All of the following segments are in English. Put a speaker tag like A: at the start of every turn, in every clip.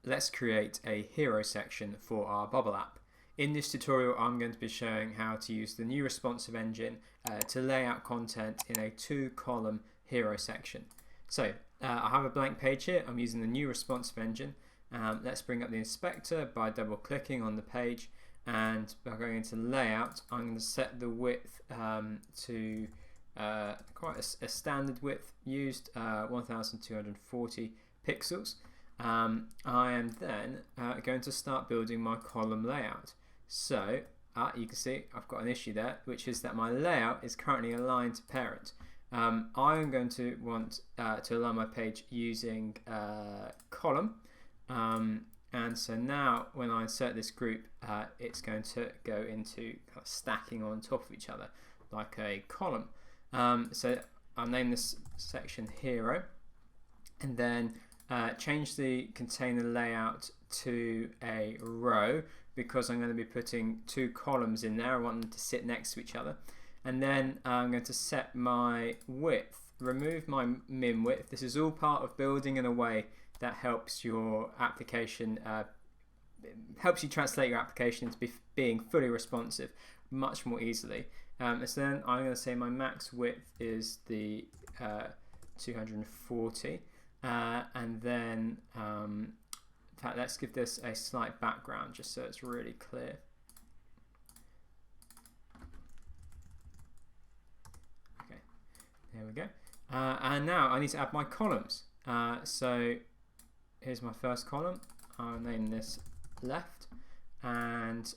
A: let's create a hero section for our bubble app. In this tutorial, I'm going to be showing how to use the new responsive engine to lay out content in a 2-column hero section. So I have a blank page here. I'm using the new responsive engine. Let's bring up the inspector by double clicking on the page, and by going into layout, I'm going to set the width to quite a standard width used, 1240 pixels. I am then going to start building my column layout. So you can see I've got an issue there, which is that my layout is currently aligned to parent. I'm going to want to align my page using column, and so now when I insert this group, it's going to go into kind of stacking on top of each other like a column. So I'll name this section hero, and then change the container layout to a row, because I'm going to be putting 2 columns in there. I want them to sit next to each other. And then I'm going to set my width, remove my min width. This is all part of building in a way that helps your application, helps you translate your application into being fully responsive much more easily. So then I'm going to say my max width is the 240, and then in fact, let's give this a slight background just so it's really clear. Okay, there we go. And now I need to add my columns. So here's my first column. I'll name this left, and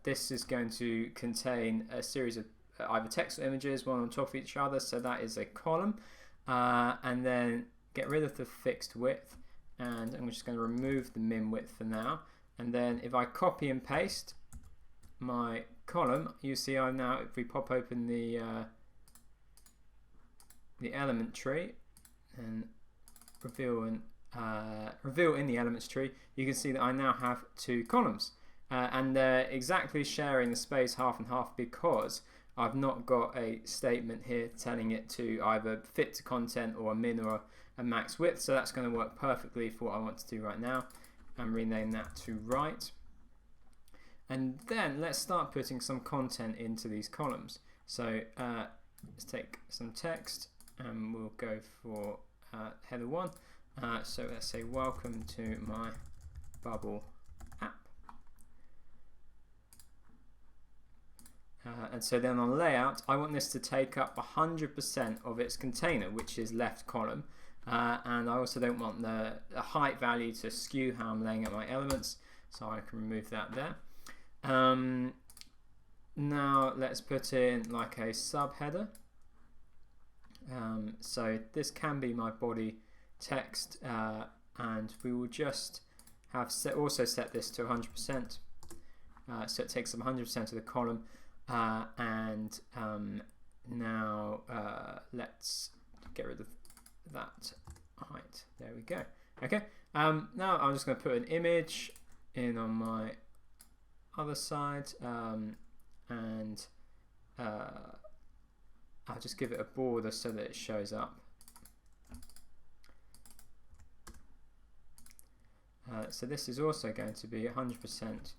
A: this is going to contain a series of either text or images, one on top of each other, so that is a column. And then get rid of the fixed width, and I'm just going to remove the min width for now. And then if I copy and paste my column, you see I'm now, if we pop open the element tree and reveal in the elements tree, you can see that I now have 2 columns, and they're exactly sharing the space half and half, because I've not got a statement here telling it to either fit to content or a min or a max width. So that's going to work perfectly for what I want to do right now, and rename that to right. And then let's start putting some content into these columns. So let's take some text, and we'll go for header 1. So let's say welcome to my bubble app. And so then on layout, I want this to take up 100% of its container, which is left column. And I also don't want the height value to skew how I'm laying out my elements, so I can remove that there. Now let's put in like a subheader. So this can be my body text, and we will just have also set this to 100%, so it takes up 100% of the column. And now let's get rid of that height. There we go. Okay. Now I'm just going to put an image in on my other side, and I'll just give it a border so that it shows up. So this is also going to be 100%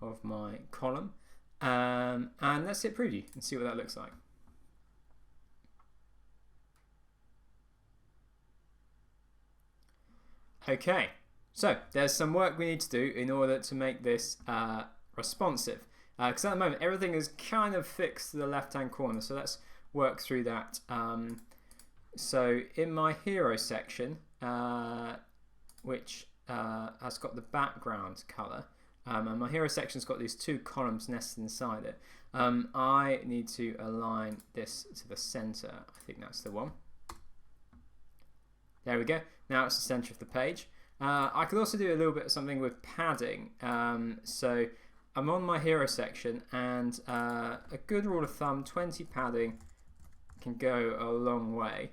A: of my column. And let's hit preview and see what that looks like. Okay, so there's some work we need to do in order to make this responsive, because at the moment everything is kind of fixed to the left hand corner, so let's work through that. So in my hero section, which has got the background color, and my hero section's got these 2 columns nested inside it, I need to align this to the center. I think that's the one. There we go. Now it's the center of the page. I could also do a little bit of something with padding. So I'm on my hero section, and a good rule of thumb, 20 padding can go a long way.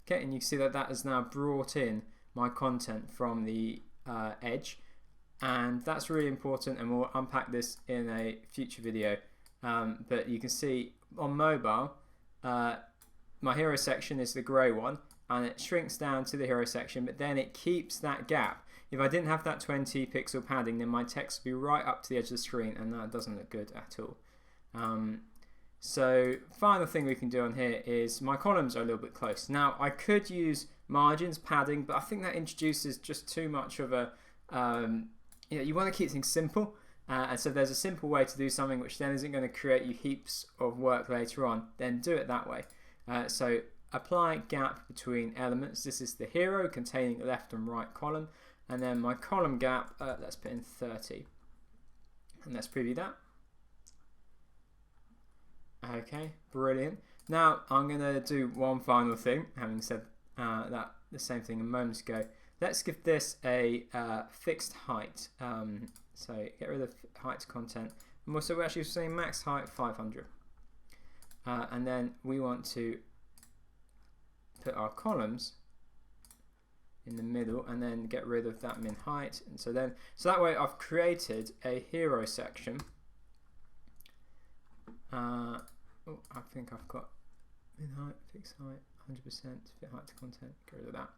A: Okay, and you can see that that has now brought in my content from the edge, and that's really important, and we'll unpack this in a future video. But you can see on mobile, my hero section is the grey one, and it shrinks down to the hero section, but then it keeps that gap. If I didn't have that 20 pixel padding, then my text would be right up to the edge of the screen, and that doesn't look good at all. So final thing we can do on here is my columns are a little bit close. Now I could use margins, padding, but I think that introduces just too much of a, you want to keep things simple. And so there's a simple way to do something which then isn't going to create you heaps of work later on, then do it that way. So apply gap between elements. This is the hero containing the left and right column. And then my column gap, let's put in 30. And let's preview that. Okay, brilliant. Now I'm going to do one final thing, having said that the same thing a moment ago. Let's give this a fixed height. So get rid of height content. And also we're actually saying max height 500. And then we want to put our columns in the middle and then get rid of that min height. And so that way I've created a hero section. I think I've got min height, fixed height, 100%, fit height to content, get rid of that.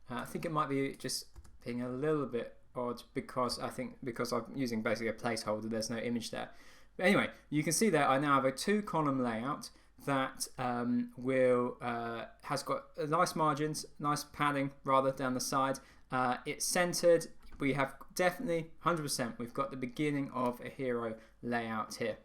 A: I think it might be just being a little bit odd because I'm using basically a placeholder, there's no image there. But anyway, you can see there I now have a 2-column layout that has got nice margins, nice padding rather down the side. It's centered. We have definitely 100%. We've got the beginning of a hero layout here.